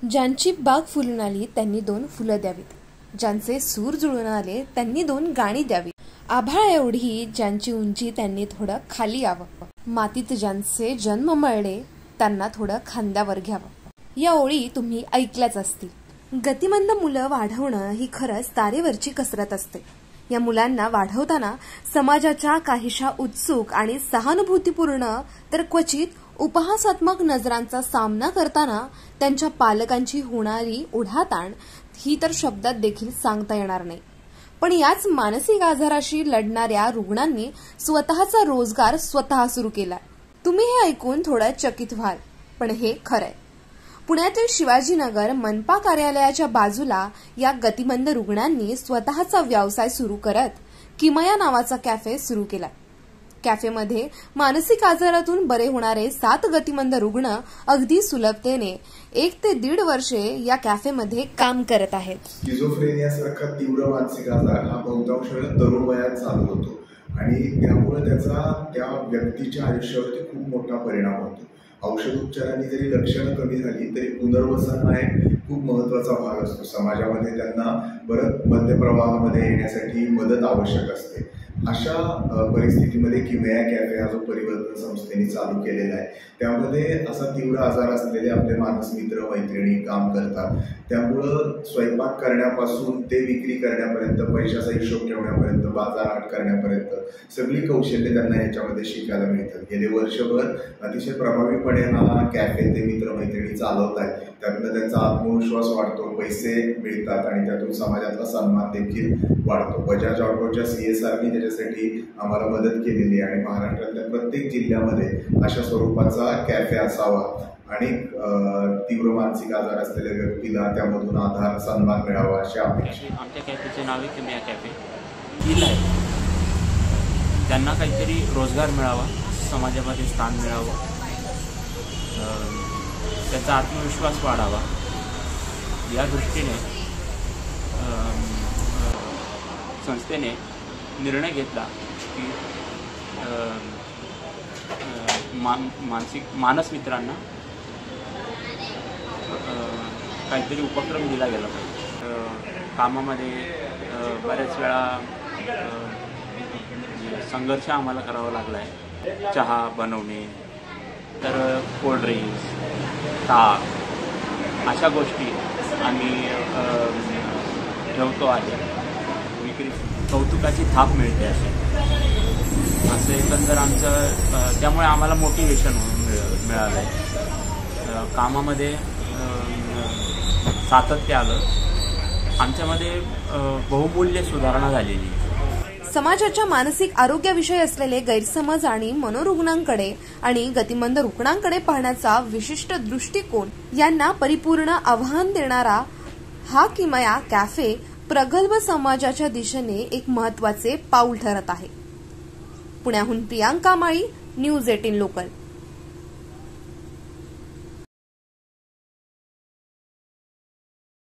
ज्यांची बाग फुलून आली त्यांनी 2 फुलं द्यावीत, ज्यांचे सूर जुळून आले त्यांनी 2 गाणी द्यावी, आभाळ एवढी ज्यांची उंची त्यांनी थोडं खाली यावं, मातीत ज्यांचे जन्म मळले त्यांना थोडं खांद्यावर घ्यावं. या ओळी तुम्ही ऐकल्याच असतील. गतिमंद मुलं वाढवणं ही खरंच तारेवरची कसरत असते. या मुलांना वाढवताना समाजाच्या काहीशा उत्सुक आणि सहानुभूतीपूर्ण तर क्वचित उपहासात्मक नजरांचा सामना करताना त्यांच्या पालकांची होणारी ओढाताण ही तर शब्दात देखील सांगता येणार नाही. पण याच मानसिक आजाराशी लढणाऱ्या रुग्णांनी स्वतःचा रोजगार स्वतः सुरू केला. तुम्ही हे ऐकून थोडं चकित व्हाल, पण हे खरंय. पुण्यातील शिवाजीनगर मनपा कार्यालयाच्या बाजूला या गतिमंद रुग्णांनी स्वतःचा व्यवसाय सुरू करत किमया नावाचा कॅफे सुरू केला. कॅफेमध्ये मानसिक आजारातून बरे होणारे 7 गतिमंद रुग्ण अगदी सुलभतेने 1 ते 1.5 वर्षे या कॅफेमध्ये काम करत आहेत. स्किझोफ्रेनियासारखा तीव्र मानसिक आजार हा बहुतांश तरुण वयात चालू होतो आणि त्यामुळे त्याचा त्या व्यक्तीच्या आयुष्यावरती खूप मोठा परिणाम होतो. औषधोपचारांनी जरी लक्षणं कमी झाली तरी पुनर्वसन हा एक खूप महत्त्वाचा भाग असतो. समाजामध्ये त्यांना परत मध्यप्रवाहामध्ये येण्यासाठी मदत आवश्यक असते. अशा परिस्थितीमध्ये किमया कॅफे हा जो परिवर्तन संस्थेने चालू केलेला आहे त्यामध्ये असा तीव्र आजार असलेले आपले मानस मित्र मैत्रिणी काम करतात. त्यामुळं स्वयंपाक करण्यापासून ते विक्री करण्यापर्यंत, पैशाचा हिशोब ठेवण्यापर्यंत, बाजारहाट करण्यापर्यंत सगळी कौशल्य त्यांना याच्यामध्ये शिकायला मिळतात. गेले वर्षभर अतिशय प्रभावीपणे हा कॅफे ते मित्रमैत्रिणी चालवत आहेत. त्यातनं त्यांचा आत्मविश्वास वाढतो, पैसे मिळतात आणि त्यातून समाजातला सन्मान देखील वाढतो. बजाज ऑटोच्या CSRने त्याच्यासाठी आम्हाला मदत केलेली आहे आणि महाराष्ट्रातल्या प्रत्येक जिल्ह्यामध्ये अशा स्वरूपाचा कॅफे असावा आणि तीव्र मानसिक आजार असलेल्या व्यक्तीला त्यामधून आधार सन्मान मिळावा अशी अपेक्षा. आमच्या कॅफेचे नाव आहे किमया कॅफे. हिल आहे, त्यांना काहीतरी रोजगार मिळावा, समाजामध्ये स्थान मिळावं, त्याचा आत्मविश्वास वाढावा या दृष्टीने संस्थेने निर्णय घेतला की मानस मित्रांना काहीतरी उपक्रम दिला गेला पाहिजे. कामामध्ये बऱ्याच वेळा संघर्ष आम्हाला करावा लागला आहे. चहा बनवणे, तर कोल्ड्रिंक्स, ताक अशा गोष्टी आम्ही ठेवतो आहे. विक्री कौतुकाची थाप मिळते असं एकंदर आमचं. त्यामुळे आम्हाला मोटिवेशन मिळालं आहे. कामामध्ये सातत्य आलं. आमच्यामध्ये बहुमूल्य सुधारणा झालेली. समाजाच्या मानसिक आरोग्याविषयी असलेले गैरसमज आणि मनोरुग्णांकडे आणि गतिमंद रुग्णांकडे पाहण्याचा विशिष्ट दृष्टिकोन यांना परिपूर्ण आव्हान देणारा हा किमया कॅफे प्रगल्भ समाजाच्या दिशेने एक महत्त्वाचे पाऊल ठरत आहे. पुण्याहून प्रियांका माळी, न्यूज 18 लोकल.